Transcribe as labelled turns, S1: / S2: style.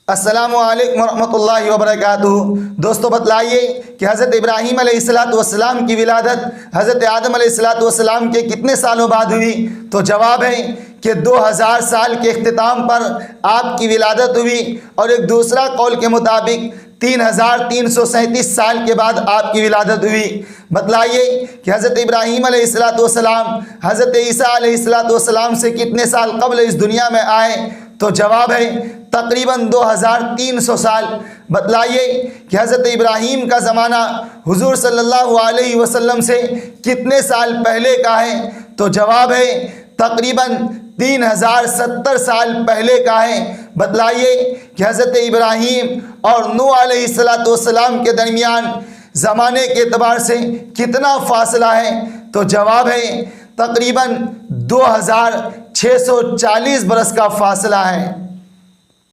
S1: अस्सलामु अलैकुम वरहमतुल्लाहि वबरकातुहू। दोस्तों बतलाइए कि हज़रत इब्राहीम अलैहिस्सलाम की विलादत हज़रत आदम अलैहिस्सलाम के कितने सालों बाद हुई? तो जवाब है कि 2000 साल के इख्तिताम पर आपकी विलादत हुई, और एक दूसरा कौल के मुताबिक 3337 साल के बाद आपकी विलादत हुई। बतलाइए कि हज़रत इब्राहीम अलैहिस्सलाम हज़रत ईसा अलैहिस्सलाम से कितने साल कबल इस दुनिया में आए? तो जवाब है तकरीबन 2300 साल। बतलाइए कि हज़रत इब्राहीम का ज़माना हुजूर सल्लल्लाहु अलैहि वसल्लम से कितने साल पहले का है? तो जवाब है तकरीबन 3070 साल पहले का है। बतलाइए कि हज़रत इब्राहीम और नूह अलैहिस्सलाम के दरमियान ज़माने के एतबार से कितना फ़ासला है? तो जवाब है तकरीबन 2640 बरस का फ़ासला है।